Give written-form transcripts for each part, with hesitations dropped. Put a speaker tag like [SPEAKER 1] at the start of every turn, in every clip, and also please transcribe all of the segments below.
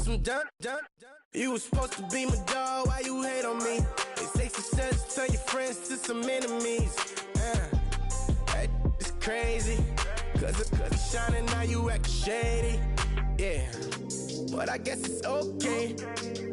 [SPEAKER 1] some done. You was supposed to be my dog, why you hate on me? They say success turn your friends to some enemies. That is crazy. Cause it's shining, now you act shady. Yeah, but I guess it's okay.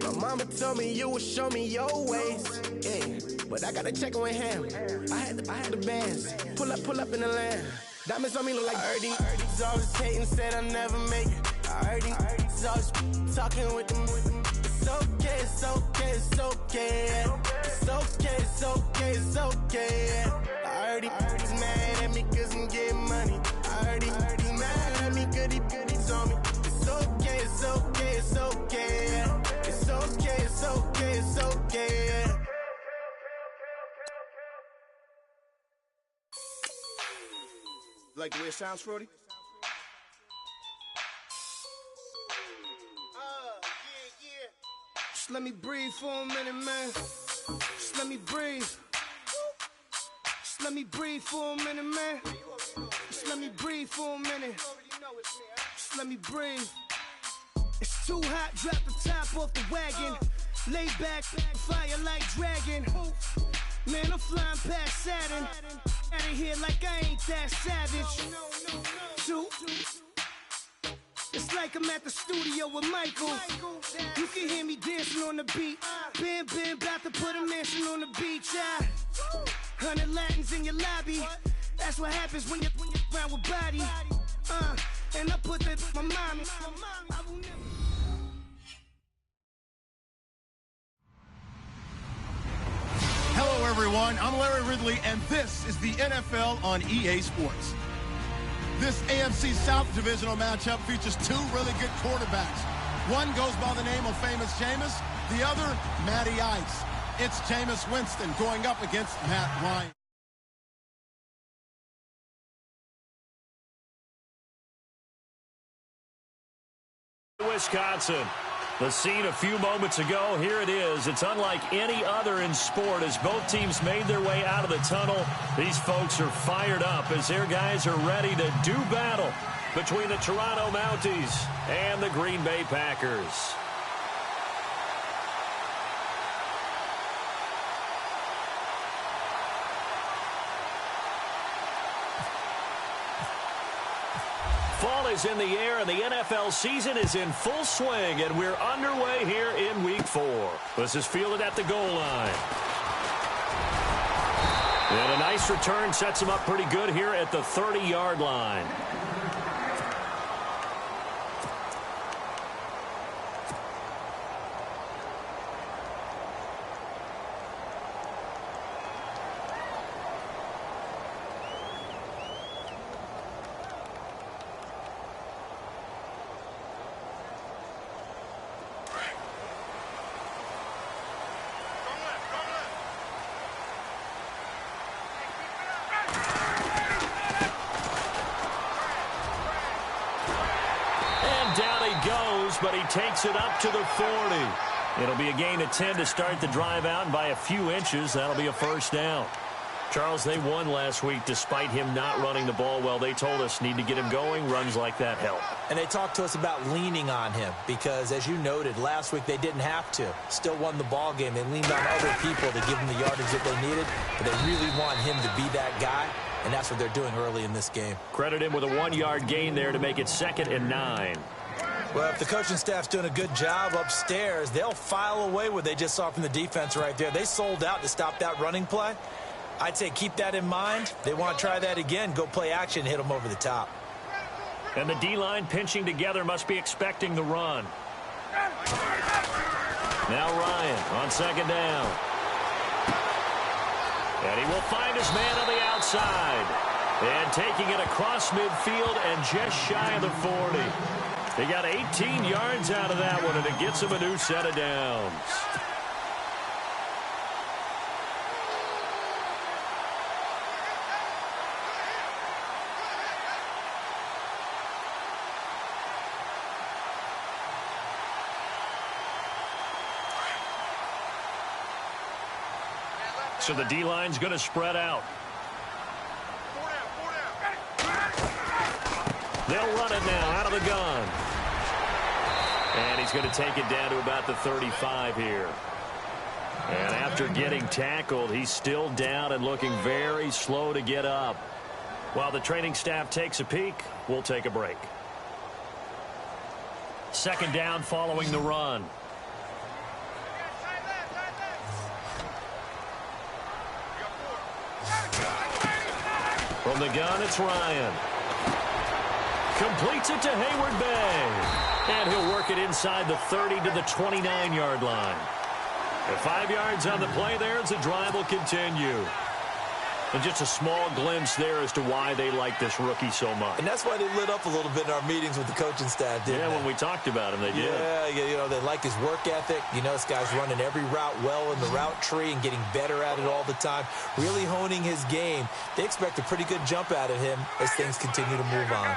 [SPEAKER 1] My mama told me you would show me your ways. Yeah, but I gotta check with him. I had the bands. Pull up in the land. Diamonds on me look like Erdy. Erdy's always hating, said I'll never make it. Erdy's always talking with them. It's okay, it's okay, it's okay. It's okay, it's okay, it's okay. Erdy's mad at me cause I'm getting money. Erdy's mad at me cause he's on me. It's okay, it's okay, it's okay. It's okay, it's okay, it's okay.
[SPEAKER 2] Like the way it sounds, Frody? Yeah. Just let me breathe for a minute, man. Just let me breathe. Just let me breathe for a minute, man. Just let me breathe for a minute. Just let me breathe. It's too hot, drop the top off the wagon. Lay back, fire like dragon. Man, I'm flying past Saturn. Out of here like I ain't that savage. Two. It's like I'm at the studio with Michael. You can hear me dancing on the beat. Bam, about to put a mansion on the beach. 100 Latins in your lobby. That's what happens when you're around with body. And I put that my mommy. I will never.
[SPEAKER 3] Hello, everyone. I'm Larry Ridley, and this is the NFL on EA Sports. This AFC South divisional matchup features two really good quarterbacks. One goes by the name of Famous Jameis, the other, Matty Ice. It's Jameis Winston going up against Matt Ryan.
[SPEAKER 4] Wisconsin. The scene a few moments ago, here it is. It's unlike any other in sport as both teams made their way out of the tunnel. These folks are fired up as their guys are ready to do battle between the Toronto Mounties and the Green Bay Packers. Fall is in the air, and the NFL season is in full swing, and we're underway here in Week 4. This is fielded at the goal line. And a nice return sets him up pretty good here at the 30-yard line. But he takes it up to the 40. It'll be a gain of 10 to start the drive out, and by a few inches, that'll be a first down. Charles, they won last week despite him not running the ball well. They told us need to get him going. Runs like that help.
[SPEAKER 5] And they talked to us about leaning on him because, as you noted, last week they didn't have to. Still won the ball game. They leaned on other people to give him the yardage that they needed, but they really want him to be that guy, and that's what they're doing early in this game.
[SPEAKER 4] Credit him with a 1-yard gain there to make it 2nd and 9.
[SPEAKER 5] Well, if the coaching staff's doing a good job upstairs, they'll file away what they just saw from the defense right there. They sold out to stop that running play. I'd say keep that in mind. They want to try that again, go play action, hit them over the top.
[SPEAKER 4] And the D-line pinching together must be expecting the run. Now Ryan on 2nd down. And he will find his man on the outside. And taking it across midfield and just shy of the 40. They got 18 yards out of that one, and it gets them a new set of downs. So the D-line's going to spread out. They'll run it now out of the gun. And he's going to take it down to about the 35 here. And after getting tackled, he's still down and looking very slow to get up. While the training staff takes a peek, we'll take a break. Second down following the run. From the gun, it's Ryan. Completes it to Hayward Bay. And he'll work it inside the 30 to the 29-yard line. And 5 yards on the play there as the drive will continue. And just a small glimpse there as to why they like this rookie so much.
[SPEAKER 5] And that's why they lit up a little bit in our meetings with the coaching staff, didn't they?
[SPEAKER 4] Yeah, when we talked about him, they did.
[SPEAKER 5] Yeah, you know, they like his work ethic. You know, this guy's running every route well in the route tree and getting better at it all the time, really honing his game. They expect a pretty good jump out of him as things continue to move on.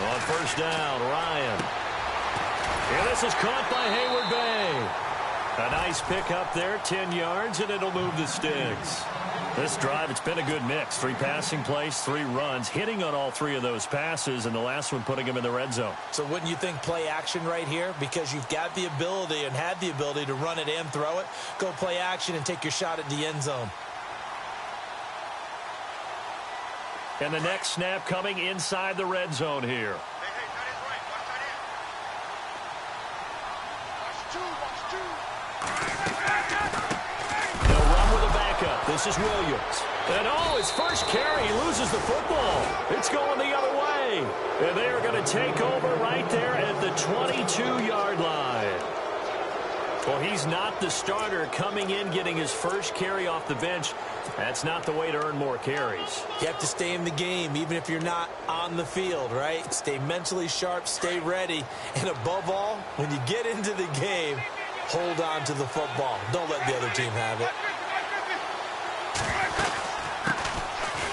[SPEAKER 4] On first down, Ryan. And this is caught by Hayward Bay. A nice pickup there, 10 yards, and it'll move the sticks. This drive, it's been a good mix. 3 passing plays, 3 runs, hitting on all 3 of those passes, and the last one putting him in the red zone.
[SPEAKER 5] So wouldn't you think play action right here? Because you've got the ability and had the ability to run it and throw it. Go play action and take your shot at the end zone.
[SPEAKER 4] And the next snap coming inside the red zone here. They'll run with a backup. This is Williams. And his first carry, he loses the football. It's going the other way. And they are going to take over right there at the 22-yard line. Well, he's not the starter coming in, getting his first carry off the bench. That's not the way to earn more carries.
[SPEAKER 5] You have to stay in the game, even if you're not on the field, right? Stay mentally sharp, stay ready. And above all, when you get into the game, hold on to the football. Don't let the other team have it.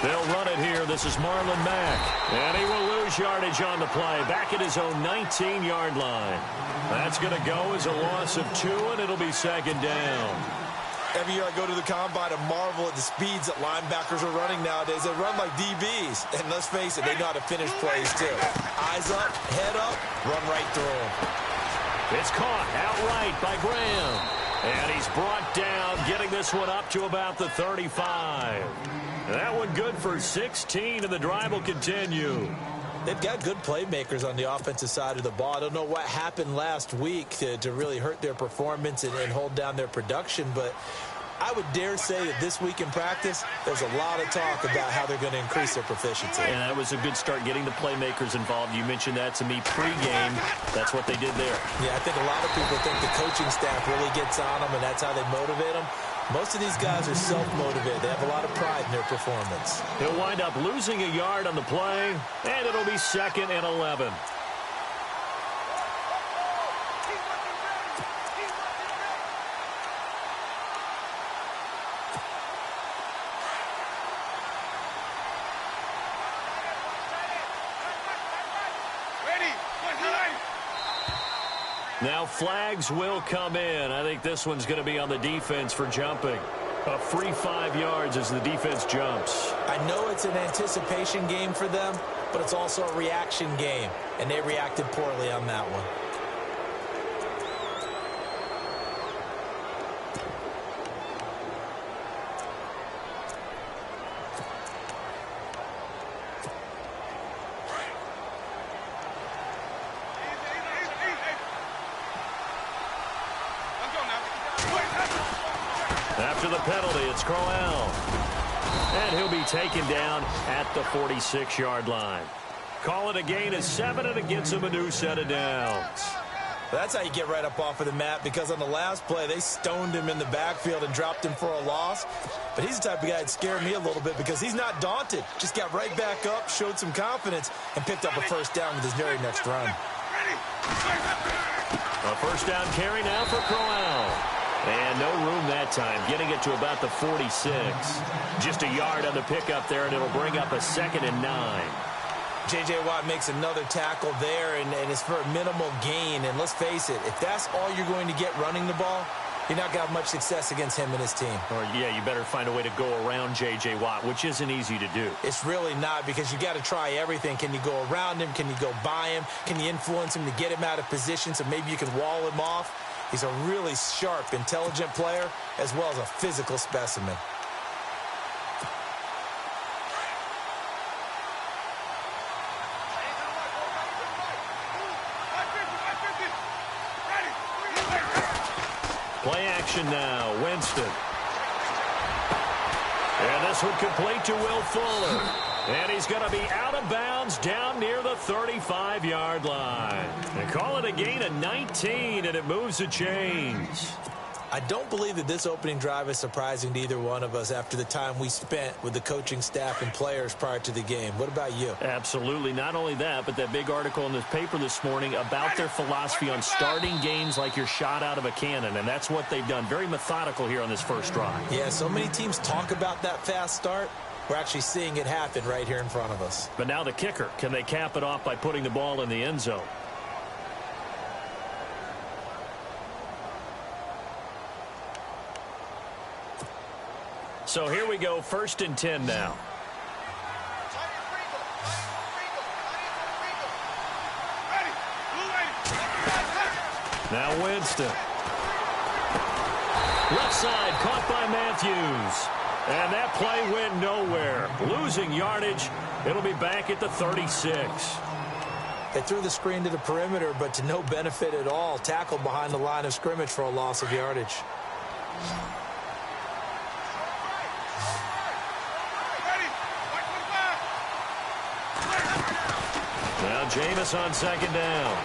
[SPEAKER 4] They'll run it here. This is Marlon Mack. And he will lose yardage on the play. Back at his own 19-yard line. That's going to go as a loss of 2, and it'll be second down.
[SPEAKER 5] Every year I go to the combine and marvel at the speeds that linebackers are running nowadays. They run like DBs. And let's face it, they know how to finish plays too. Eyes up, head up, run right through them.
[SPEAKER 4] It's caught outright by Graham. And he's brought down, getting this one up to about the 35. That one good for 16, and the drive will continue.
[SPEAKER 5] They've got good playmakers on the offensive side of the ball. I don't know what happened last week to really hurt their performance and hold down their production, but I would dare say that this week in practice, there's a lot of talk about how they're going to increase their proficiency.
[SPEAKER 4] And that was a good start, getting the playmakers involved. You mentioned that to me pregame. That's what they did there.
[SPEAKER 5] Yeah, I think a lot of people think the coaching staff really gets on them, and that's how they motivate them. Most of these guys are self-motivated. They have a lot of pride in their performance.
[SPEAKER 4] He'll wind up losing a yard on the play, and it'll be 2nd and 11. Now flags will come in. I think this one's going to be on the defense for jumping. A free 5 yards as the defense jumps.
[SPEAKER 5] I know it's an anticipation game for them, but it's also a reaction game, and they reacted poorly on that one.
[SPEAKER 4] After the penalty, it's Crowell. And he'll be taken down at the 46-yard line. Call it a gain of 7, and it gets him a new set of downs.
[SPEAKER 5] That's how you get right up off of the mat, because on the last play, they stoned him in the backfield and dropped him for a loss. But he's the type of guy that scared me a little bit because he's not daunted. Just got right back up, showed some confidence, and picked up a first down with his very next run.
[SPEAKER 4] A first down carry now for Crowell. And no room that time, getting it to about the 46. Just a yard on the pickup there, and it'll bring up a 2nd and 9.
[SPEAKER 5] J.J. Watt makes another tackle there, and it's for a minimal gain. And let's face it, if that's all you're going to get running the ball, you're not going to have much success against him and his team.
[SPEAKER 4] Or, yeah, you better find a way to go around J.J. Watt, which isn't easy to do.
[SPEAKER 5] It's really not, because you got to try everything. Can you go around him? Can you go by him? Can you influence him to get him out of position so maybe you can wall him off? He's a really sharp, intelligent player, as well as a physical specimen.
[SPEAKER 4] Play action now, Winston. And this one complete to Will Fuller. And he's going to be out of bounds down near the 35-yard line. They call it a gain of 19, and it moves the chains.
[SPEAKER 5] I don't believe that this opening drive is surprising to either one of us after the time we spent with the coaching staff and players prior to the game. What about you?
[SPEAKER 4] Absolutely. Not only that, but that big article in the paper this morning about their philosophy on starting games like you're shot out of a cannon, and that's what they've done. Very methodical here on this first drive.
[SPEAKER 5] Yeah, so many teams talk about that fast start. We're actually seeing it happen right here in front of us.
[SPEAKER 4] But now the kicker. Can they cap it off by putting the ball in the end zone? So here we go, 1st and 10 now. Now Winston. Left side, caught by Matthews. And that play went nowhere. Losing yardage. It'll be back at the 36.
[SPEAKER 5] They threw the screen to the perimeter, but to no benefit at all. Tackled behind the line of scrimmage for a loss of yardage.
[SPEAKER 4] Now Jameis on 2nd down.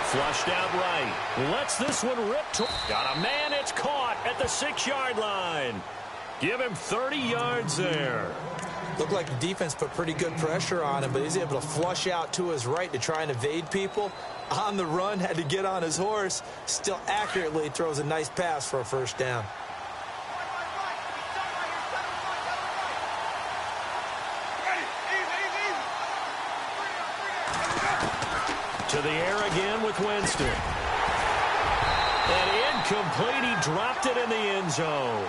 [SPEAKER 4] Flushed out right. Lets this one rip. Got a man. It's caught at the 6-yard line. Give him 30 yards there.
[SPEAKER 5] Looked like the defense put pretty good pressure on him, but he's able to flush out to his right to try and evade people. On the run, had to get on his horse. Still accurately throws a nice pass for a 1st down.
[SPEAKER 4] To the air again with Winston. And incomplete. He dropped it in the end zone.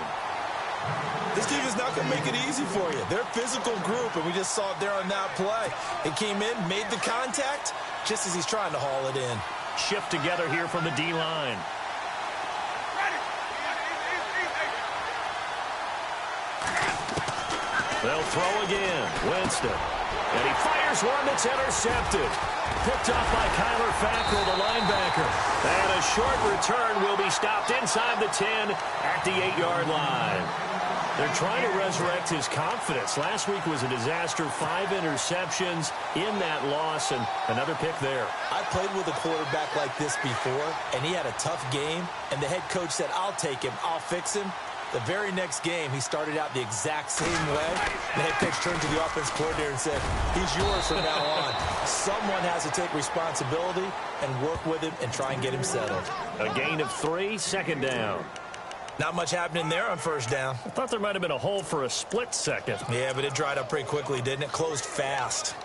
[SPEAKER 5] This team is not going to make it easy for you. They're a physical group, and we just saw it there on that play. He came in, made the contact, just as he's trying to haul it in.
[SPEAKER 4] Shift together here from the D-line. They'll throw again. Winston. And he fires one that's intercepted. Picked off by Kyler Fackrell, the linebacker. And a short return will be stopped inside the 10 at the 8-yard line. They're trying to resurrect his confidence. Last week was a disaster. 5 interceptions in that loss, and another pick there.
[SPEAKER 5] I played with a quarterback like this before, and he had a tough game, and the head coach said, I'll take him, I'll fix him. The very next game, he started out the exact same way. The head coach turned to the offense coordinator and said, he's yours from now on. Someone has to take responsibility and work with him and try and get him settled.
[SPEAKER 4] A gain of 3, 2nd down.
[SPEAKER 5] Not much happening there on 1st down.
[SPEAKER 4] I thought there might have been a hole for a split second.
[SPEAKER 5] Yeah, but it dried up pretty quickly, didn't it? Closed fast.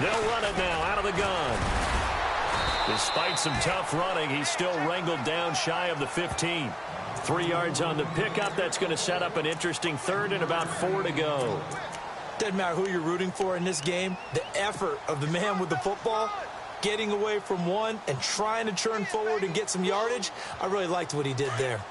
[SPEAKER 4] They'll run it now out of the gun. Despite some tough running, he's still wrangled down shy of the 15. 3 yards on the pickup. That's going to set up an interesting 3rd and about 4 to go.
[SPEAKER 5] Doesn't matter who you're rooting for in this game. The effort of the man with the football, getting away from one and trying to turn forward and get some yardage, I really liked what he did there.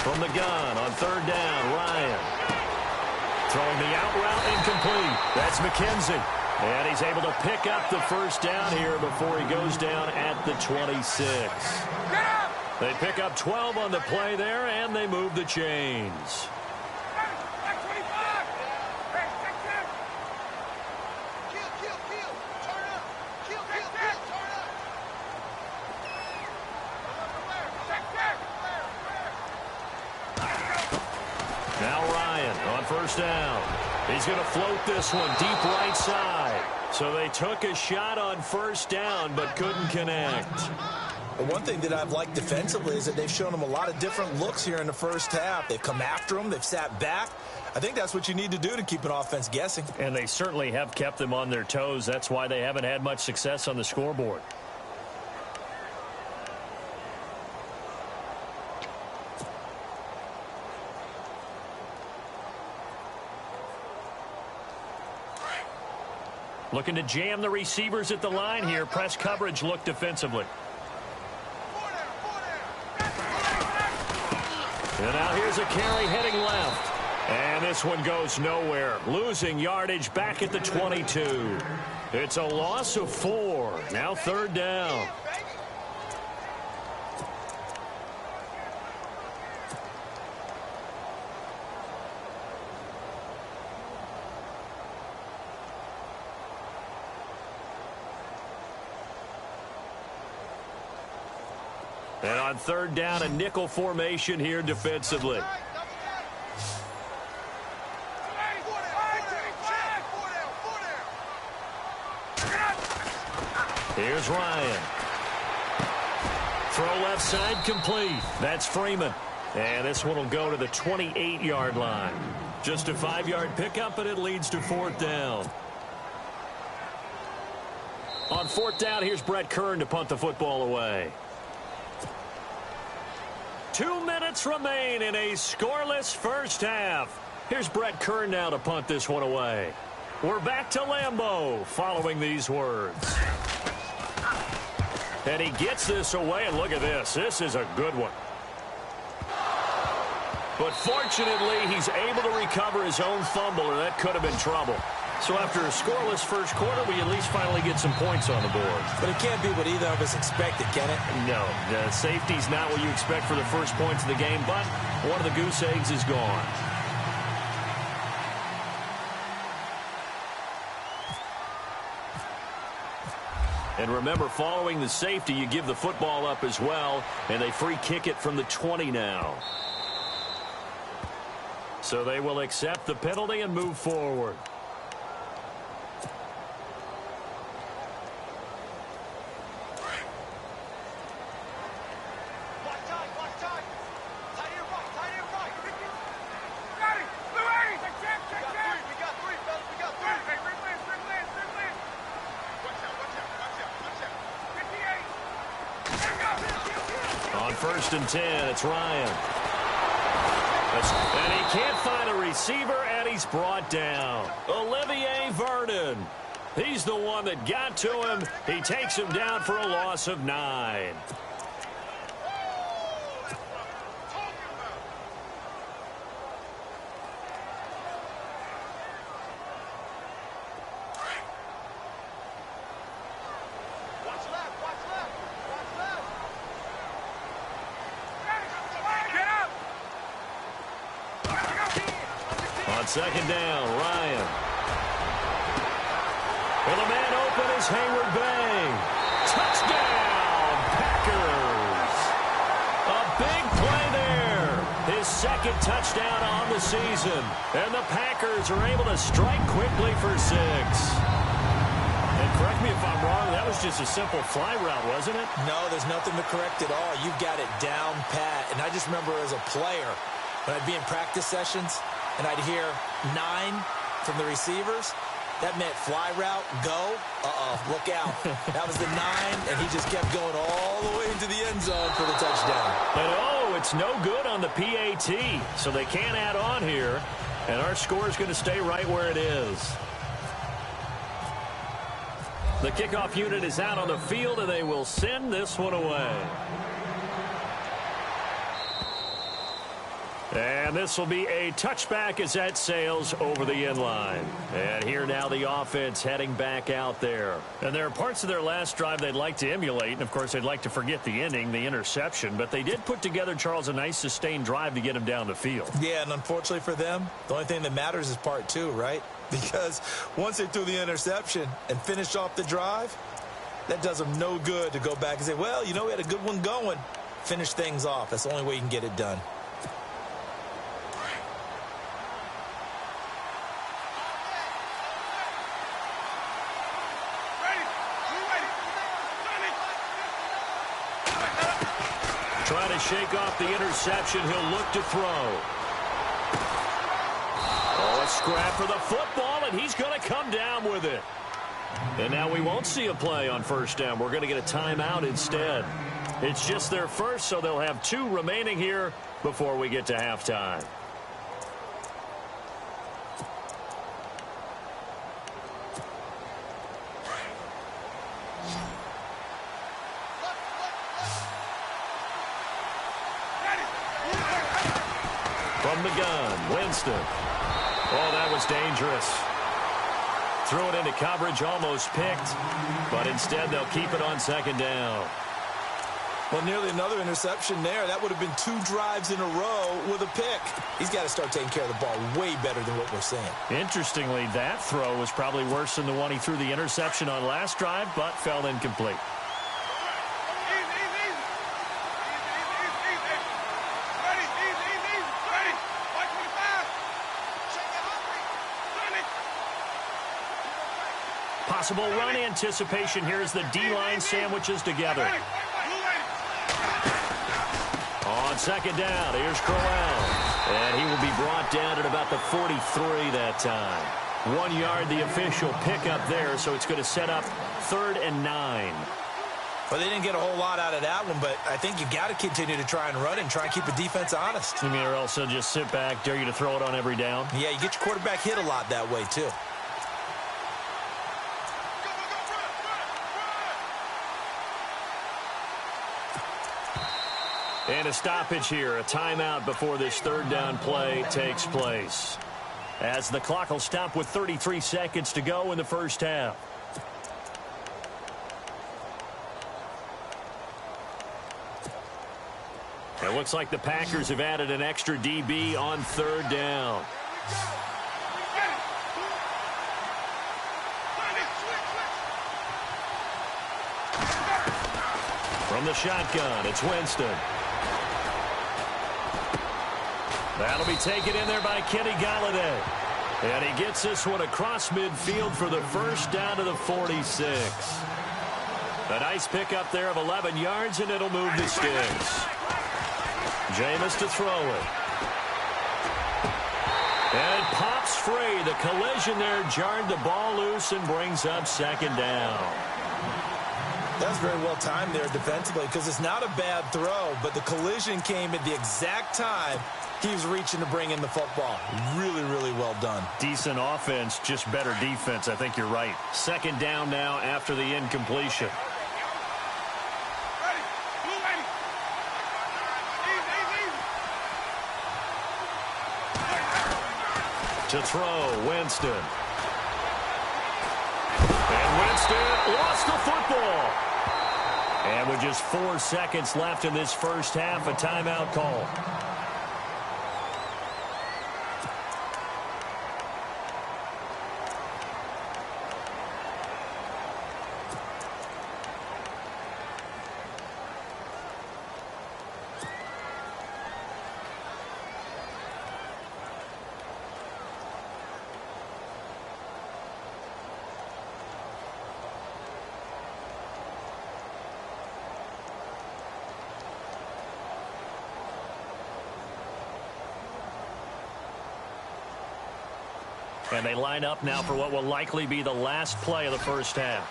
[SPEAKER 4] From the gun on 3rd down, Ryan. Throwing the out route incomplete. That's McKenzie. And he's able to pick up the 1st down here before he goes down at the 26. They pick up 12 on the play there, and they move the chains. Now Ryan on first down. He's going to float this one deep right side. So they took a shot on first down but couldn't connect.
[SPEAKER 5] The one thing that I've liked defensively is that they've shown him a lot of different looks here in the first half. They've come after him. They've sat back. I think that's what you need to do to keep an offense guessing.
[SPEAKER 4] And they certainly have kept them on their toes. That's why they haven't had much success on the scoreboard. Looking to jam the receivers at the line here. Press coverage look defensively. And now here's a carry heading left. And this one goes nowhere. Losing yardage back at the 22. It's a loss of 4. Now third down. And on third down, a nickel formation here defensively. Here's Ryan. Throw left side complete. That's Freeman. And this one will go to the 28-yard line. Just a 5-yard pickup, and it leads to fourth down. On fourth down, here's Brett Kern to punt the football away. 2 minutes remain in a scoreless first half. Here's Brett Kern now to punt this one away. We're back to Lambeau following these words. And he gets this away, and look at this. This is a good one. But fortunately, he's able to recover his own fumble, or that could have been trouble. So after a scoreless first quarter, we at least finally get some points on the board.
[SPEAKER 5] But it can't be what either of us expected, can it?
[SPEAKER 4] No, the safety's not what you expect for the first points of the game, but one of the goose eggs is gone. And remember, following the safety, you give the football up as well, and they free kick it from the 20 now. So they will accept the penalty and move forward. First and 10, it's Ryan. And he can't find a receiver, and he's brought down. Olivier Vernon. He's the one that got to him. He takes him down for a loss of 9. Second down, Ryan. And the man open is Hayward Bay. Touchdown, Packers. A big play there. His second touchdown on the season. And the Packers are able to strike quickly for 6. And correct me if I'm wrong, that was just a simple fly route, wasn't it?
[SPEAKER 5] No, there's nothing to correct at all. You've got it down pat. And I just remember as a player, when I'd be in practice sessions, and I'd hear 9 from the receivers. That meant fly route, go. Look out. That was the 9, and he just kept going all the way into the end zone for the touchdown.
[SPEAKER 4] But, it's no good on the PAT, so they can't add on here, and our score is going to stay right where it is. The kickoff unit is out on the field, and they will send this one away. And this will be a touchback as that sails over the end line. And here now the offense heading back out there. And there are parts of their last drive they'd like to emulate. And, of course, they'd like to forget the ending, the interception. But they did put together, Charles, a nice sustained drive to get them down the field.
[SPEAKER 5] Yeah, and unfortunately for them, the only thing that matters is part 2, right? Because once they threw the interception and finished off the drive, that does them no good to go back and say, well, you know, we had a good one going. Finish things off. That's the only way you can get it done.
[SPEAKER 4] Trying to shake off the interception. He'll look to throw. Oh, a scrap for the football, and he's going to come down with it. And now we won't see a play on first down. We're going to get a timeout instead. It's just their first, so they'll have 2 remaining here before we get to halftime. From the gun, Winston. Oh, that was dangerous. Threw it into coverage, almost picked, but instead they'll keep it on second down.
[SPEAKER 5] Well, nearly another interception there. That would have been 2 drives in a row with a pick. He's got to start taking care of the ball way better than what we're seeing.
[SPEAKER 4] Interestingly, that throw was probably worse than the one he threw the interception on last drive, but fell incomplete. Possible run anticipation here as the D-line sandwiches together. On second down, here's Crowell. And he will be brought down at about the 43 that time. 1 yard, the official pickup there, so it's going to set up 3rd and 9.
[SPEAKER 5] Well, they didn't get a whole lot out of that one, but I think you got to continue to try and run and try and keep the defense honest.
[SPEAKER 4] You mean, or else they'll just sit back, dare you to throw it on every down?
[SPEAKER 5] Yeah, you get your quarterback hit a lot that way, too.
[SPEAKER 4] And a stoppage here, a timeout before this 3rd down play takes place. As the clock will stop with 33 seconds to go in the first half. It looks like the Packers have added an extra DB on 3rd down. From the shotgun, it's Winston. That'll be taken in there by Kenny Galladay. And he gets this one across midfield for the first down to the 46. A nice pickup there of 11 yards, and it'll move the sticks. Jameis to throw it. And it pops free. The collision there jarred the ball loose and brings up second down.
[SPEAKER 5] That was very well timed there defensively because it's not a bad throw, but the collision came at the exact time he was reaching to bring in the football. Really, really well done.
[SPEAKER 4] Decent offense, just better defense. I think you're right. Second down now after the incompletion. To throw, Winston. And Winston lost the football. And with just 4 seconds left in this first half, a timeout call. And they line up now for what will likely be the last play of the first half.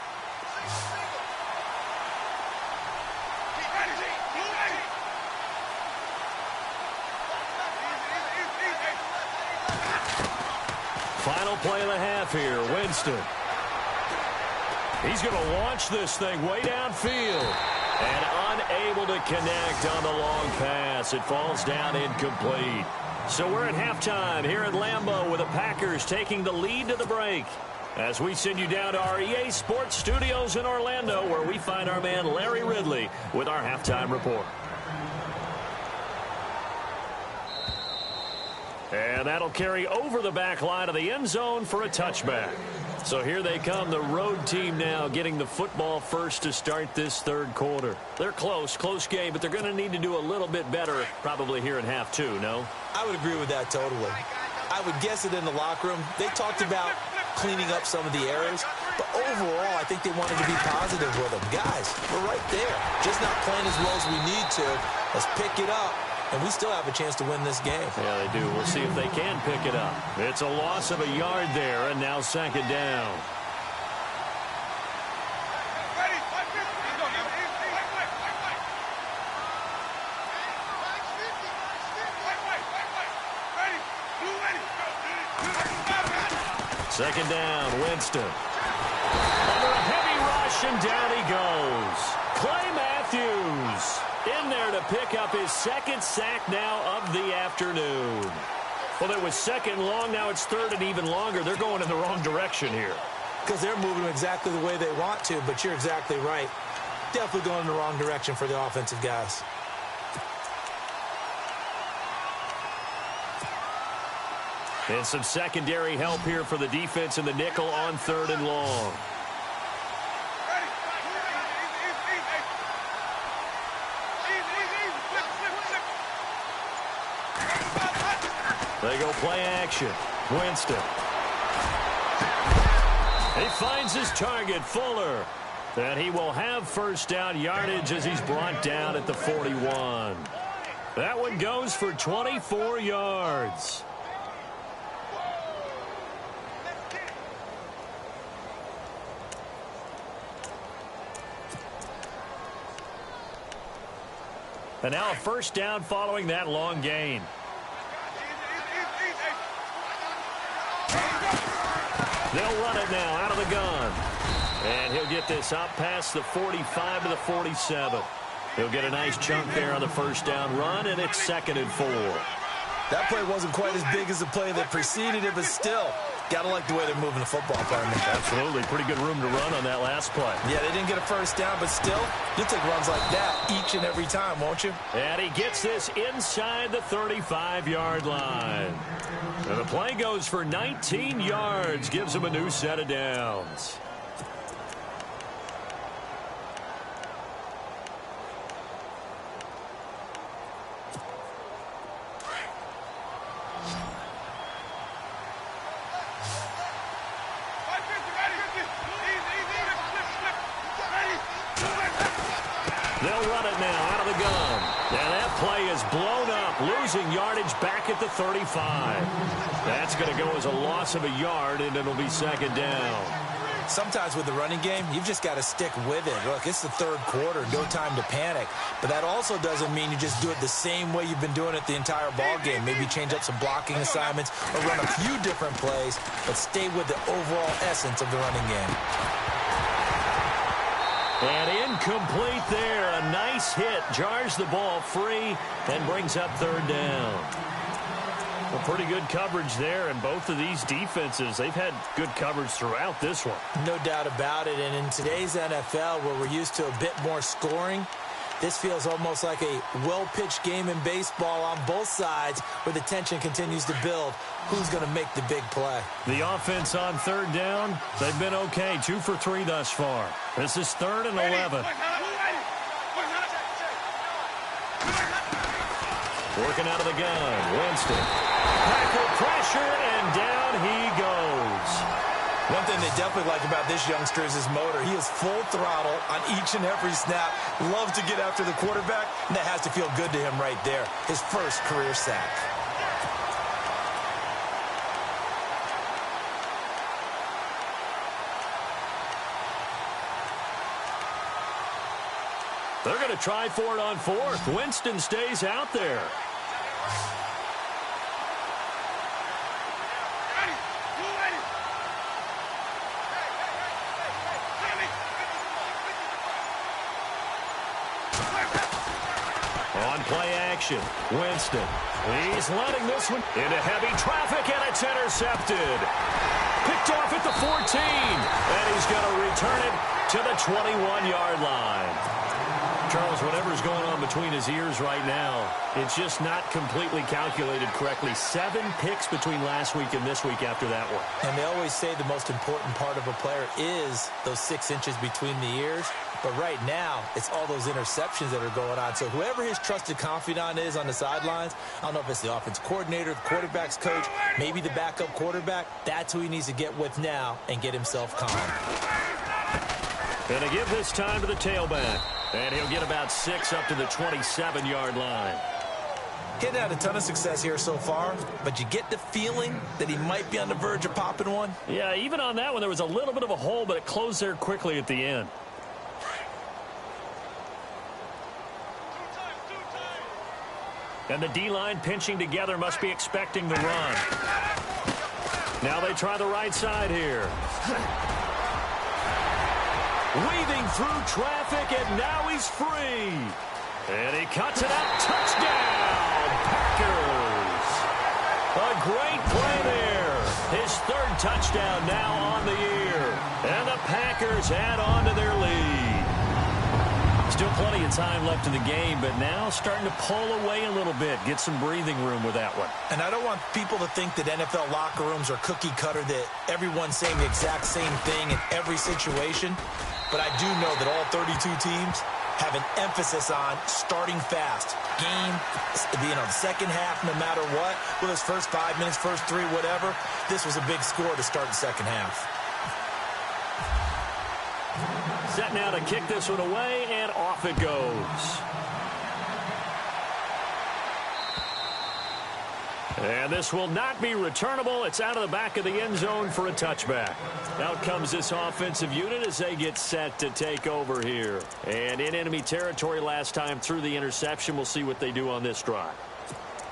[SPEAKER 4] Final play of the half here, Winston. He's going to launch this thing way downfield. And unable to connect on the long pass. It falls down incomplete. So we're at halftime here at Lambeau with the Packers taking the lead to the break. As we send you down to our EA Sports Studios in Orlando, where we find our man Larry Ridley with our halftime report. And that'll carry over the back line of the end zone for a touchback. So here they come, the road team now getting the football first to start this third quarter. They're close game, but they're going to need to do a little bit better probably here in half two, no?
[SPEAKER 5] I would agree with that totally. I would guess it in the locker room. They talked about cleaning up some of the errors. But overall, I think they wanted to be positive with him. Guys, we're right there. Just not playing as well as we need to. Let's pick it up. And we still have a chance to win this game.
[SPEAKER 4] Yeah, they do. We'll see if they can pick it up. It's a loss of a yard there, and now second down. Second down, Winston. Under a heavy rush, and down he goes. Clay Matthews in there to pick up his second sack now of the afternoon. Well, it was second long. Now it's third and even longer. They're going in the wrong direction here.
[SPEAKER 5] Because they're moving exactly the way they want to, but you're exactly right. Definitely going in the wrong direction for the offensive guys.
[SPEAKER 4] And some secondary help here for the defense in the nickel on third and long. They go play action. Winston. He finds his target, Fuller. And he will have first down yardage as he's brought down at the 41. That one goes for 24 yards. And now a first down following that long gain. They'll run it now out of the gun. And he'll get this up past the 45 to the 47. He'll get a nice chunk there on the first down run, and it's 2nd and 4.
[SPEAKER 5] That play wasn't quite as big as the play that preceded it, but still, got to like the way they're moving the football, partner.
[SPEAKER 4] Absolutely. Pretty good room to run on that last play.
[SPEAKER 5] Yeah, they didn't get a first down, but still, you'll take runs like that each and every time, won't you?
[SPEAKER 4] And he gets this inside the 35-yard line. And the play goes for 19 yards, gives him a new set of downs. They'll run it now out of the gun. And that play is blown up, losing yardage back at the 35. That's going to go as a loss of a yard, and it'll be 2nd down.
[SPEAKER 5] Sometimes with the running game, you've just got to stick with it. Look, it's the third quarter, no time to panic. But that also doesn't mean you just do it the same way you've been doing it the entire ball game. Maybe change up some blocking assignments or run a few different plays, but stay with the overall essence of the running game.
[SPEAKER 4] And incomplete there. A nice hit. Jars the ball free and brings up 3rd down. Well, pretty good coverage there. And both of these defenses, they've had good coverage throughout this one.
[SPEAKER 5] No doubt about it. And in today's NFL, where we're used to a bit more scoring, this feels almost like a well-pitched game in baseball on both sides where the tension continues to build. Who's going to make the big play?
[SPEAKER 4] The offense on 3rd down, they've been okay. 2 for 3 thus far. This is 3rd and 11. Working out of the gun. Winston. Tackle pressure, and down he goes.
[SPEAKER 5] One thing they definitely like about this youngster is his motor. He is full throttle on each and every snap. Loves to get after the quarterback, and that has to feel good to him right there. His first career sack.
[SPEAKER 4] They're going to try for it on 4th. Winston stays out there. On play action, Winston. He's letting this one into heavy traffic, and it's intercepted. Picked off at the 14, and he's going to return it to the 21-yard line. Charles, whatever's going on between his ears right now, it's just not completely calculated correctly. 7 picks between last week and this week after that one.
[SPEAKER 5] And they always say the most important part of a player is those 6 inches between the ears. But right now, it's all those interceptions that are going on. So whoever his trusted confidant is on the sidelines, I don't know if it's the offense coordinator, the quarterback's coach, maybe the backup quarterback, that's who he needs to get with now and get himself calm.
[SPEAKER 4] Going to give this time to the tailback. And he'll get about 6 up to the 27-yard line.
[SPEAKER 5] He's had a ton of success here so far, but you get the feeling that he might be on the verge of popping one.
[SPEAKER 4] Yeah, even on that one, there was a little bit of a hole, but it closed there quickly at the end. And the D-line pinching together must be expecting the run. Now they try the right side here. Weaving through traffic, and now he's free. And he cuts it up. Touchdown, Packers. A great play there. His 3rd touchdown now on the year. And the Packers add on to their lead. Still plenty of time left in the game, but now starting to pull away a little bit. Get some breathing room with that one.
[SPEAKER 5] And I don't want people to think that NFL locker rooms are cookie cutter, that everyone's saying the exact same thing in every situation. But I do know that all 32 teams have an emphasis on starting fast. Game, the second half, no matter what. Well, his first 5 minutes, first 3, whatever. This was a big score to start the second half.
[SPEAKER 4] Set now to kick this one away, and off it goes. And this will not be returnable. It's out of the back of the end zone for a touchback. Out comes this offensive unit as they get set to take over here. And in enemy territory last time through the interception. We'll see what they do on this drive.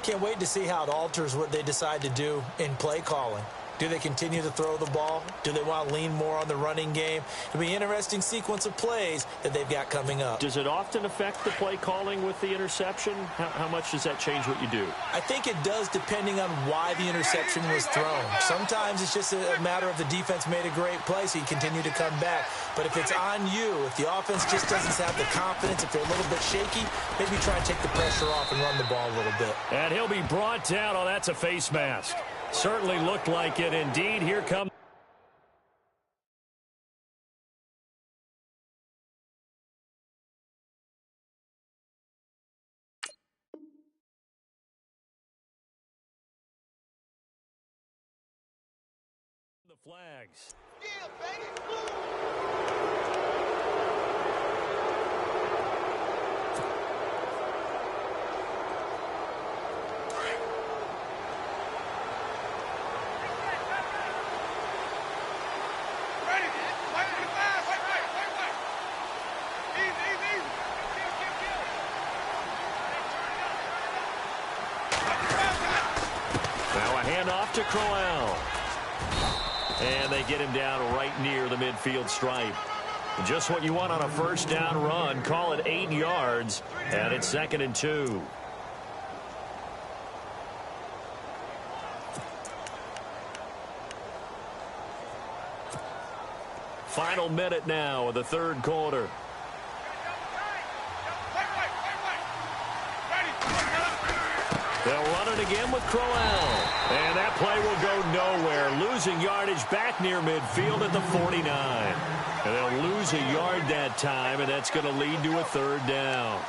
[SPEAKER 5] Can't wait to see how it alters what they decide to do in play calling. Do they continue to throw the ball? Do they want to lean more on the running game? It'll be an interesting sequence of plays that they've got coming up.
[SPEAKER 4] Does it often affect the play calling with the interception? How much does that change what you do?
[SPEAKER 5] I think it does, depending on why the interception was thrown. Sometimes it's just a matter of the defense made a great play, so you continue to come back. But if it's on you, if the offense just doesn't have the confidence, if they're a little bit shaky, maybe try and take the pressure off and run the ball a little bit.
[SPEAKER 4] And he'll be brought down. Oh, that's a face mask. Certainly looked like it. Indeed, here comes the flags.
[SPEAKER 2] Yeah, baby.
[SPEAKER 4] Off to Crowell. And they get him down right near the midfield stripe. Just what you want on a first down run. Call it 8 yards. And it's 2nd and 2. Final minute now of the 3rd quarter. They'll run it again with Crowell. And that play will go nowhere. Losing yardage back near midfield at the 49. And they'll lose a yard that time, and that's going to lead to a 3rd down.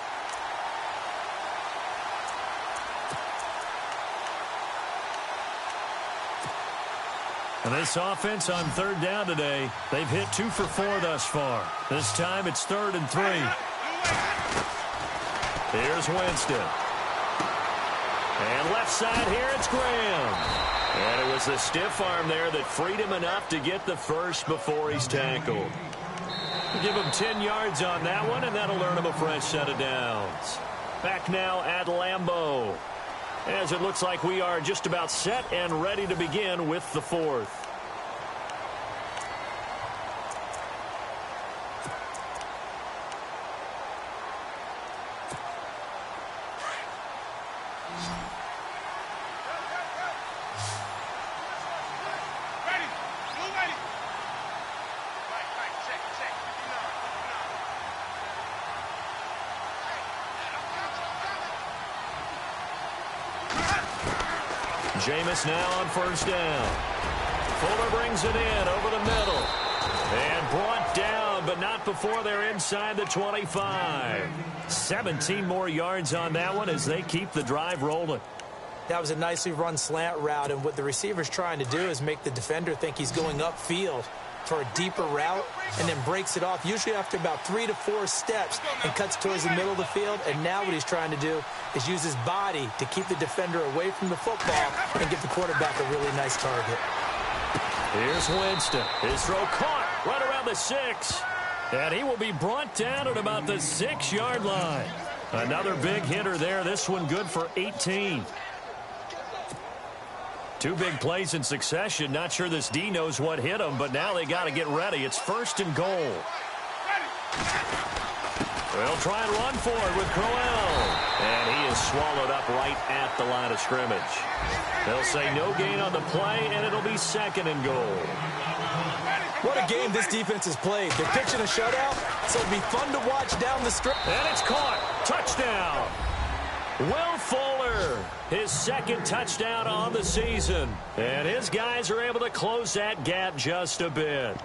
[SPEAKER 4] And this offense on 3rd down today, they've hit 2 for 4 thus far. This time it's 3rd and 3. Here's Winston. And left side here, it's Graham. And it was the stiff arm there that freed him enough to get the first before he's tackled. Give him 10 yards on that one, and that'll earn him a fresh set of downs. Back now at Lambeau, as it looks like we are just about set and ready to begin with the 4th. Jameis now on 1st down. Fuller brings it in over the middle. And brought down, but not before they're inside the 25. 17 more yards on that one as they keep the drive rolling.
[SPEAKER 5] That was a nicely run slant route, and what the receiver's trying to do is make the defender think he's going upfield for a deeper route and then breaks it off, usually after about 3 to 4 steps, and cuts towards the middle of the field. And now what he's trying to do is use his body to keep the defender away from the football and give the quarterback a really nice target.
[SPEAKER 4] Here's Winston. His throw caught right around the 6. And he will be brought down at about the 6-yard line. Another big hitter there. This one good for 18. 2 big plays in succession. Not sure this D knows what hit him, but now they got to get ready. It's 1st and goal. They'll try and run for it with Crowell. And he is swallowed up right at the line of scrimmage. They'll say no gain on the play, and it'll be 2nd and goal.
[SPEAKER 5] What a game this defense has played. They're pitching a shutout, so it'll be fun to watch down the stretch.
[SPEAKER 4] And it's caught. Touchdown. Will Fuller, his 2nd touchdown on the season. And his guys are able to close that gap just a bit.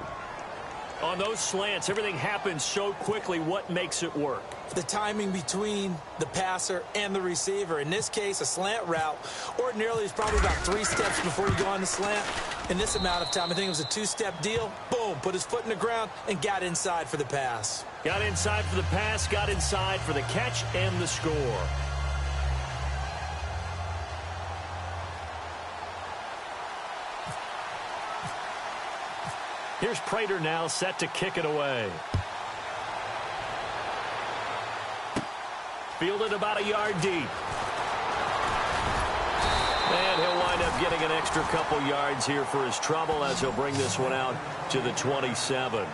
[SPEAKER 4] On those slants, everything happens so quickly. What makes it work?
[SPEAKER 5] The timing between the passer and the receiver. In this case, a slant route ordinarily is probably about 3 steps before you go on the slant. In this amount of time, I think it was a 2-step deal. Boom, put his foot in the ground and got inside for the pass.
[SPEAKER 4] Got inside for the pass, got inside for the catch and the score. Here's Prater now set to kick it away. Fielded about a yard deep. And he'll wind up getting an extra couple yards here for his trouble as he'll bring this one out to the 27.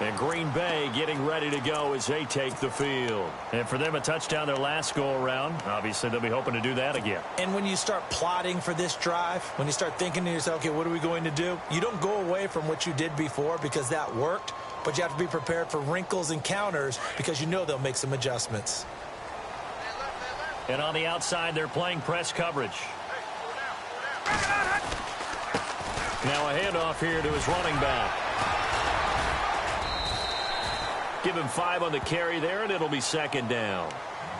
[SPEAKER 4] And Green Bay getting ready to go as they take the field. And for them, a touchdown their last go-around. Obviously, they'll be hoping to do that again.
[SPEAKER 5] And when you start plotting for this drive, when you start thinking to yourself, okay, what are we going to do? You don't go away from what you did before because that worked, but you have to be prepared for wrinkles and counters because you know they'll make some adjustments.
[SPEAKER 4] And on the outside, they're playing press coverage. Now a handoff here to his running back. Give him 5 on the carry there, and it'll be 2nd down.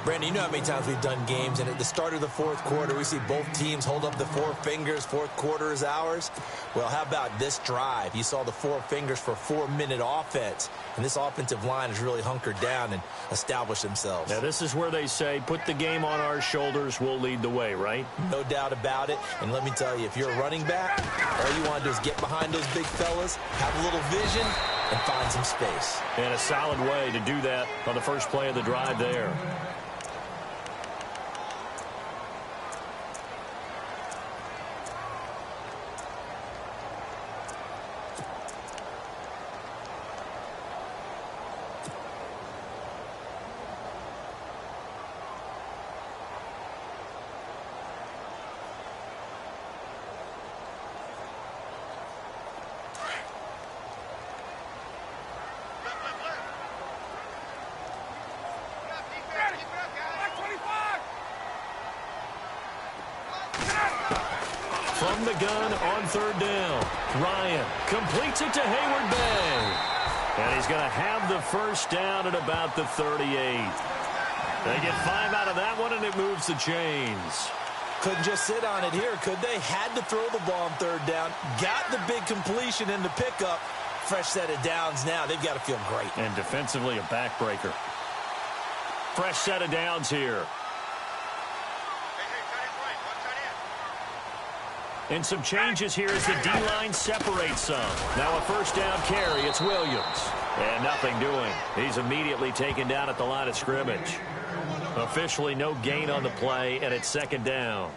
[SPEAKER 5] Brandon, you know how many times we've done games, and at the start of the 4th quarter, we see both teams hold up the 4 fingers, 4th quarter is ours. Well, how about this drive? You saw the 4 fingers for 4-minute offense, and this offensive line has really hunkered down and established themselves.
[SPEAKER 4] Now, this is where they say, put the game on our shoulders, we'll lead the way, right?
[SPEAKER 5] No doubt about it, and let me tell you, if you're a running back, all you want to do is get behind those big fellas, have a little vision, and find some space.
[SPEAKER 4] And a solid way to do that on the first play of the drive there. From the gun on 3rd down. Ryan completes it to Hayward Bay. And he's going to have the first down at about the 38. They get 5 out of that one, and it moves the chains.
[SPEAKER 5] Couldn't just sit on it here, could they? Had to throw the ball on 3rd down. Got the big completion in the pickup. Fresh set of downs now. They've got to feel great.
[SPEAKER 4] And defensively, a backbreaker. Fresh set of downs here. And some changes here as the D-line separates some. Now a 1st down carry. It's Williams. And nothing doing. He's immediately taken down at the line of scrimmage. Officially no gain on the play, and it's 2nd down.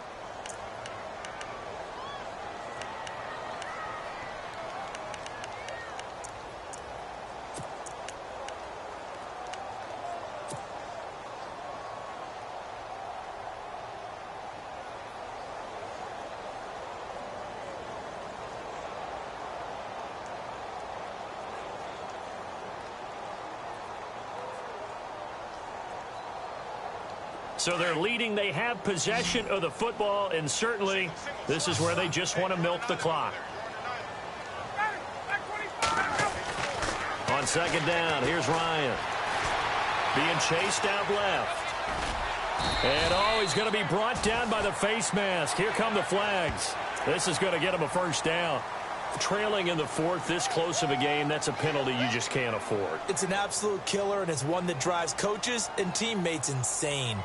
[SPEAKER 4] So they're leading. They have possession of the football, and certainly this is where they just want to milk the clock. on second down. Here's Ryan. Being chased out left. And, he's going to be brought down by the face mask. Here come the flags. This is going to get him a first down. Trailing in the fourth, this close of a game, that's a penalty you just can't afford.
[SPEAKER 5] It's an absolute killer, and it's one that drives coaches and teammates insane.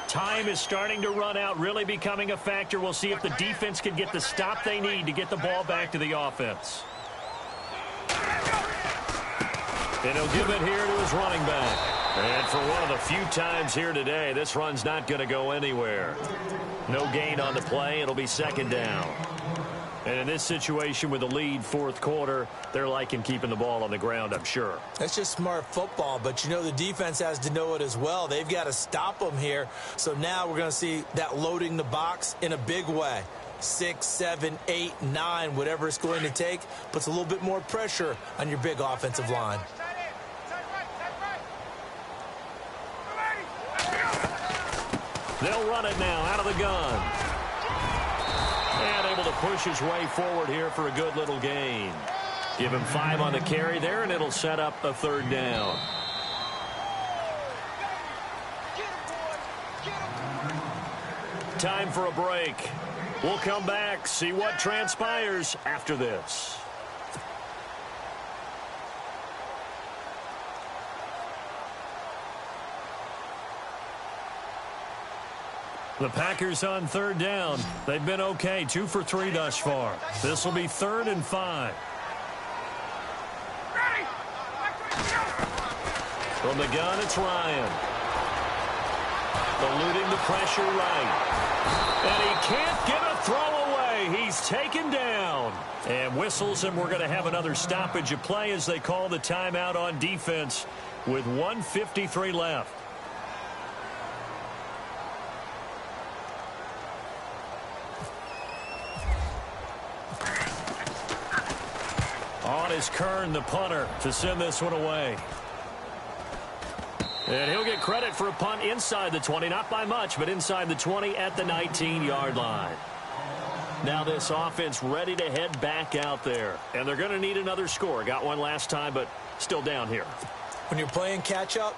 [SPEAKER 4] Time is starting to run out, really becoming a factor. We'll see if the defense can get the stop they need to get the ball back to the offense. And he'll give it here to his running back. And for one of the few times here today, this run's not going to go anywhere. No gain on the play. It'll be second down. And in this situation with the lead fourth quarter, they're liking keeping the ball on the ground, I'm sure.
[SPEAKER 5] That's just smart football, but, the defense has to know it as well. They've got to stop them here. So now we're going to see that loading the box in a big way. 6, 7, 8, 9, whatever it's going to take, puts a little bit more pressure on your big offensive line.
[SPEAKER 4] They'll run it now out of the gun. And able to push his way forward here for a good little gain. Give him 5 on the carry there, and it'll set up a third down. Time for a break. We'll come back, see what transpires after this. The Packers on third down. They've been okay, 2 for 3 thus far. This will be 3rd and 5. From the gun, it's Ryan. Eluding the pressure right. And he can't get a throw away. He's taken down. And whistles, and we're going to have another stoppage of play as they call the timeout on defense with 1:53 left. On is Kern, the punter, to send this one away. And he'll get credit for a punt inside the 20, not by much, but inside the 20 at the 19-yard line. Now this offense ready to head back out there. And they're going to need another score. Got one last time, but still down here.
[SPEAKER 5] When you're playing catch-up,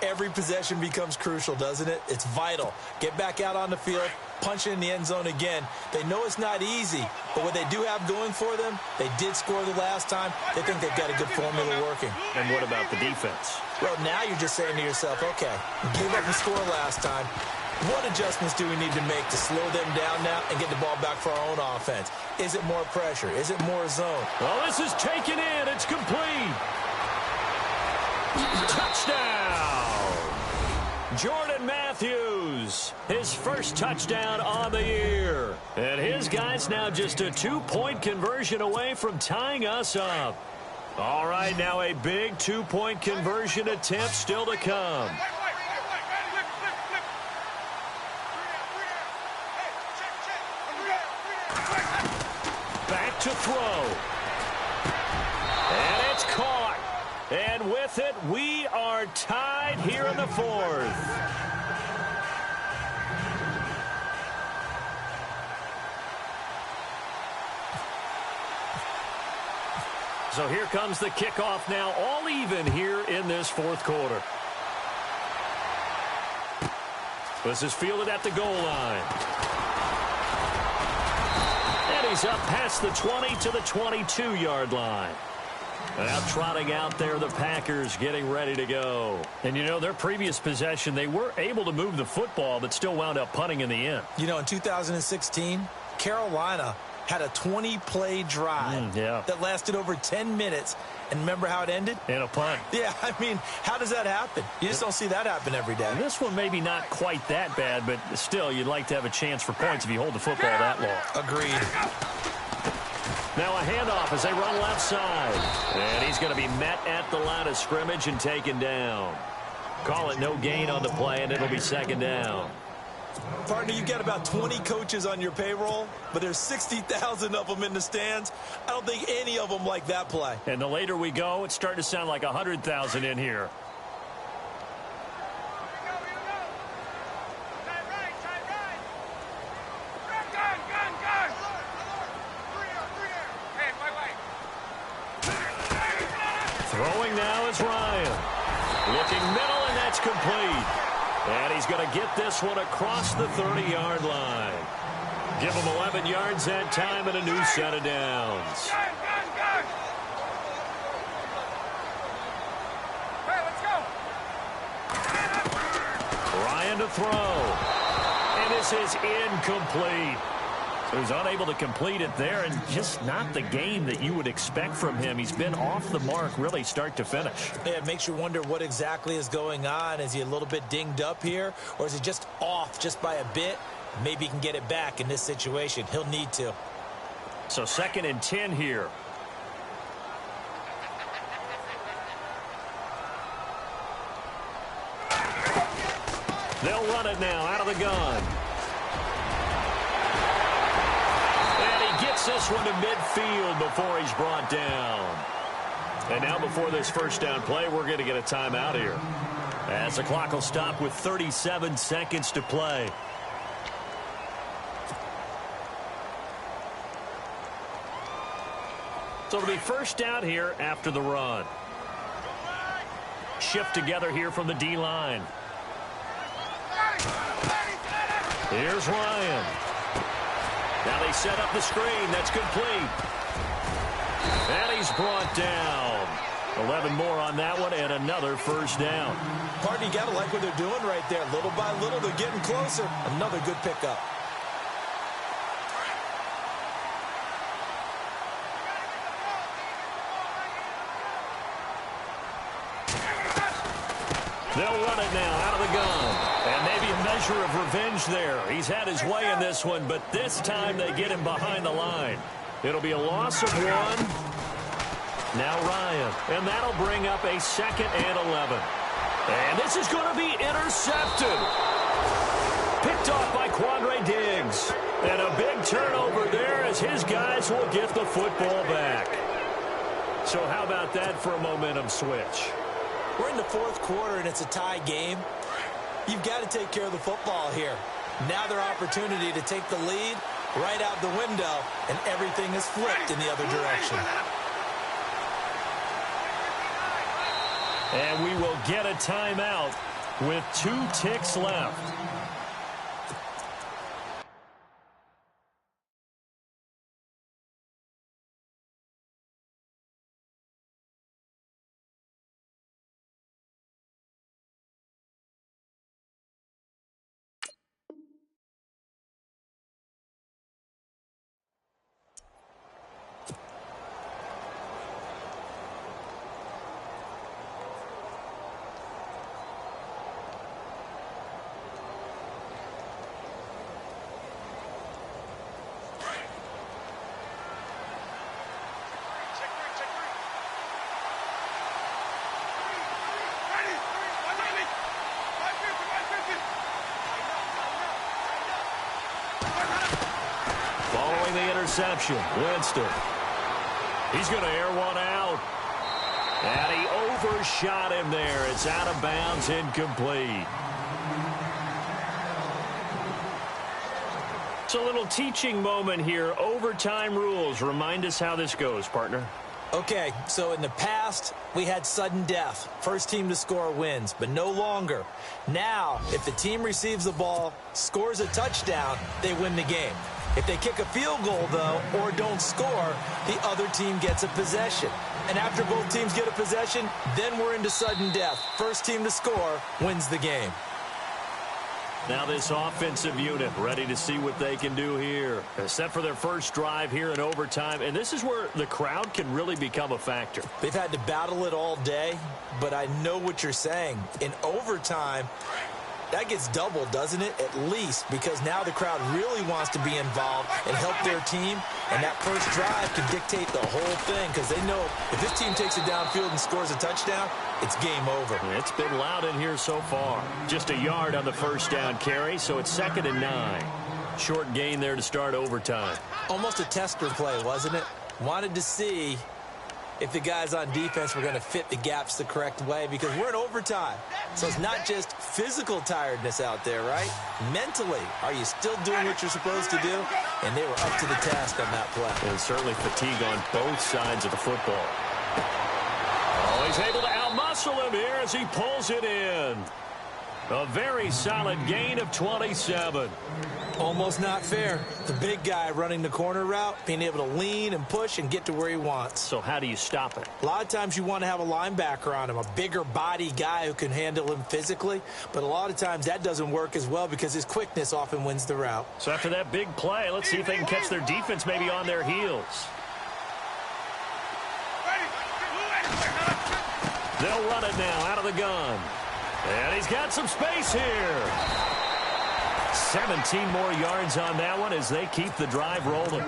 [SPEAKER 5] every possession becomes crucial, doesn't it? It's vital. Get back out on the field, punch it in the end zone again. They know it's not easy, but what they do have going for them, they did score the last time. They think they've got a good formula working.
[SPEAKER 4] And what about the defense?
[SPEAKER 5] Well, now you're just saying to yourself, okay, we gave up the score last time. What adjustments do we need to make to slow them down now and get the ball back for our own offense? Is it more pressure? Is it more zone?
[SPEAKER 4] Well, this is taken in. It's complete. Touchdown! Jordan Matthews, his first touchdown on the year. And his guy's now just a 2-point conversion away from tying us up. All right, now a big 2-point conversion attempt still to come. Back to throw. And it's caught. And with it, we are tied here in the fourth. So here comes the kickoff now, all even here in this fourth quarter. This is fielded at the goal line. And he's up past the 20 to the 22-yard line. Now trotting out there, the Packers getting ready to go. And, their previous possession, they were able to move the football, but still wound up punting in the end.
[SPEAKER 5] In 2016, Carolina had a 20-play drive that lasted over 10 minutes. And remember how it ended?
[SPEAKER 4] In a punt.
[SPEAKER 5] Yeah, how does that happen? You just don't see that happen every day.
[SPEAKER 4] And this one maybe not quite that bad, but still, you'd like to have a chance for points if you hold the football that long.
[SPEAKER 5] Agreed.
[SPEAKER 4] Now a handoff as they run left side. And he's going to be met at the line of scrimmage and taken down. Call it no gain on the play, and it'll be second down.
[SPEAKER 5] Partner, you've got about 20 coaches on your payroll, but there's 60,000 of them in the stands. I don't think any of them like that play.
[SPEAKER 4] And the later we go, it's starting to sound like 100,000 in here. Throwing now is Ryan. Looking middle, and that's complete. And he's going to get this one across the 30-yard line. Give him 11 yards that time and a new set of downs. Ryan to throw. And this is incomplete. So he's unable to complete it there, and just not the game that you would expect from him. He's been off the mark really start to finish.
[SPEAKER 5] Yeah, it makes you wonder what exactly is going on. Is he a little bit dinged up here, or is he just off just by a bit? Maybe he can get it back in this situation. He'll need to.
[SPEAKER 4] So 2nd and 10 here. They'll run it now out of the gun. Gets this one to midfield before he's brought down. And now before this first down play, we're going to get a timeout here, as the clock will stop with 37 seconds to play. So it'll be first down here after the run. Shift together here from the D-line. Here's Ryan. Now they set up the screen. That's complete. And he's brought down. 11 more on that one, and another first down.
[SPEAKER 5] Partner, you got to like what they're doing right there. Little by little, they're getting closer. Another good pickup.
[SPEAKER 4] They'll run it now out of the gun. And maybe a measure of revenge there. He's had his way in this one, but this time they get him behind the line. It'll be a loss of 1. Now Ryan. And that'll bring up a 2nd and 11. And this is going to be intercepted. Picked off by Quandre Diggs. And a big turnover there as his guys will get the football back. So how about that for a momentum switch?
[SPEAKER 5] We're in the 4th quarter, and it's a tie game. You've got to take care of the football here. Now their opportunity to take the lead right out the window, and everything is flipped in the other direction.
[SPEAKER 4] And we will get a timeout with 2 ticks left. Following the interception, Winston. He's going to air one out. And he overshot him there. It's out of bounds, incomplete. It's a little teaching moment here. Overtime rules. Remind us how this goes, partner.
[SPEAKER 5] Okay, so in the past, we had sudden death. First team to score wins, but no longer. Now, if the team receives the ball, scores a touchdown, they win the game. If they kick a field goal, though, or don't score, the other team gets a possession. And after both teams get a possession, then we're into sudden death. First team to score wins the game.
[SPEAKER 4] Now this offensive unit ready to see what they can do here. They're set for their first drive here in overtime, and this is where the crowd can really become a factor.
[SPEAKER 5] They've had to battle it all day, but I know what you're saying. In overtime, that gets doubled, doesn't it? At least, because now the crowd really wants to be involved and help their team, and that first drive can dictate the whole thing because they know if this team takes it downfield and scores a touchdown, it's game over.
[SPEAKER 4] It's been loud in here so far. Just a yard on the first down carry, so it's 2nd and 9. Short gain there to start overtime.
[SPEAKER 5] Almost a tester play, wasn't it? Wanted to see if the guys on defense were going to fit the gaps the correct way because we're in overtime. So it's not just physical tiredness out there, right? Mentally, are you still doing what you're supposed to do? And they were up to the task on that play.
[SPEAKER 4] And certainly fatigue on both sides of the football. Oh, he's able to outmuscle him here as he pulls it in. A very solid gain of 27.
[SPEAKER 5] Almost not fair. The big guy running the corner route, being able to lean and push and get to where he wants.
[SPEAKER 4] So how do you stop it?
[SPEAKER 5] A lot of times you want to have a linebacker on him, a bigger body guy who can handle him physically. But a lot of times that doesn't work as well because his quickness often wins the route.
[SPEAKER 4] So after that big play, let's see if they can catch their defense maybe on their heels. They'll run it now out of the gun. And he's got some space here. 17 more yards on that one as they keep the drive rolling.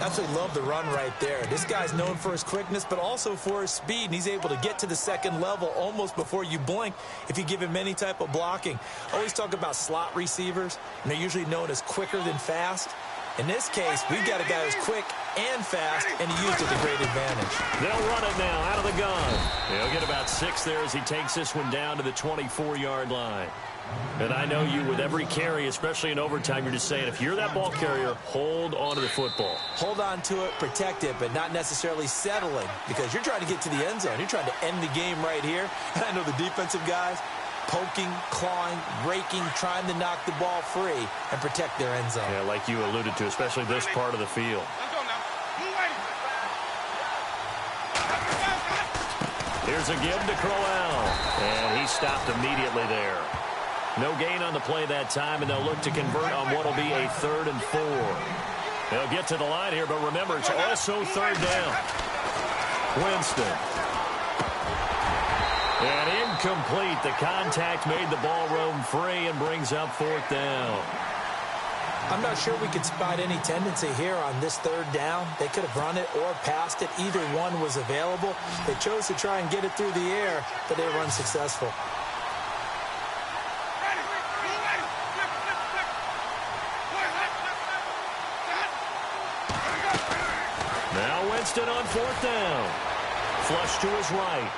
[SPEAKER 5] Absolutely love the run right there. This guy's known for his quickness, but also for his speed, and he's able to get to the second level almost before you blink if you give him any type of blocking. I always talk about slot receivers, and they're usually known as quicker than fast. In this case, we've got a guy who's quick and fast, and he used it to great advantage.
[SPEAKER 4] They'll run it now out of the gun. He'll get about 6 there as he takes this one down to the 24-yard line. And I know you, with every carry, especially in overtime, you're just saying, if you're that ball carrier, hold on to the football.
[SPEAKER 5] Hold on to it, protect it, but not necessarily settling, because you're trying to get to the end zone. You're trying to end the game right here. And I know the defensive guys, poking, clawing, raking, trying to knock the ball free and protect their end zone.
[SPEAKER 4] Yeah, like you alluded to, especially this part of the field. Here's a give to Crowell, and he stopped immediately there. No gain on the play that time, and they'll look to convert on what will be a 3rd and 4. They'll get to the line here, but remember, it's also 3rd down. Winston. And incomplete. The contact made the ball roam free and brings up 4th down.
[SPEAKER 5] I'm not sure we could spot any tendency here on this 3rd down. They could have run it or passed it. Either one was available. They chose to try and get it through the air, but they were unsuccessful.
[SPEAKER 4] Now Winston on 4th down. Flush to his right.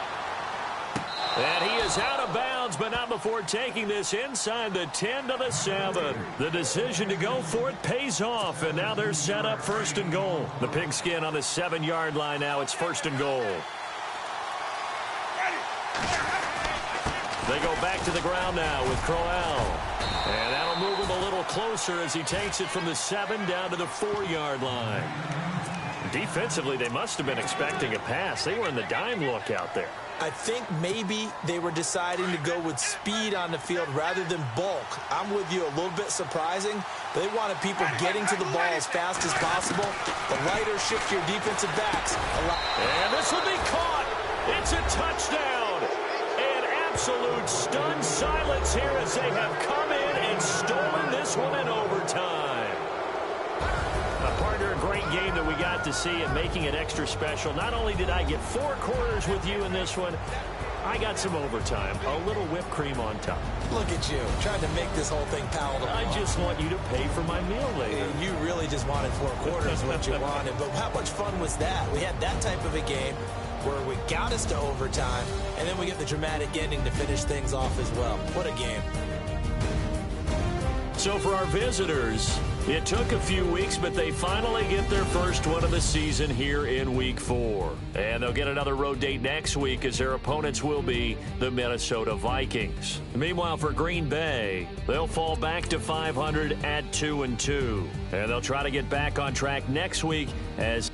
[SPEAKER 4] And he is out of bounds, but not before taking this inside the 10 to the 7. The decision to go for it pays off, and now they're set up 1st and goal. The Pigskin on the 7-yard line now. It's 1st and goal. They go back to the ground now with Crowell. And that'll move him a little closer as he takes it from the 7 down to the 4-yard line. Defensively, they must have been expecting a pass. They were in the dime look out there.
[SPEAKER 5] I think maybe they were deciding to go with speed on the field rather than bulk. I'm with you, a little bit surprising. They wanted people getting to the ball as fast as possible. The lighter shift your defensive backs.
[SPEAKER 4] And this will be caught. It's a touchdown. And absolute stunned silence here as they have come in and stolen this one in overtime. Partner, a great game that we got to see and making it extra special. Not only did I get 4 quarters with you in this one, I got some overtime, a little whipped cream on top.
[SPEAKER 5] Look at you, trying to make this whole thing palatable.
[SPEAKER 4] I just want you to pay for my meal later.
[SPEAKER 5] You really just wanted 4 quarters what you wanted, but how much fun was that? We had that type of a game where we got us to overtime, and then we get the dramatic ending to finish things off as well. What a game.
[SPEAKER 4] So for our visitors, it took a few weeks, but they finally get their first one of the season here in Week 4. And they'll get another road date next week as their opponents will be the Minnesota Vikings. Meanwhile, for Green Bay, they'll fall back to 500 at 2-2. And they'll try to get back on track next week as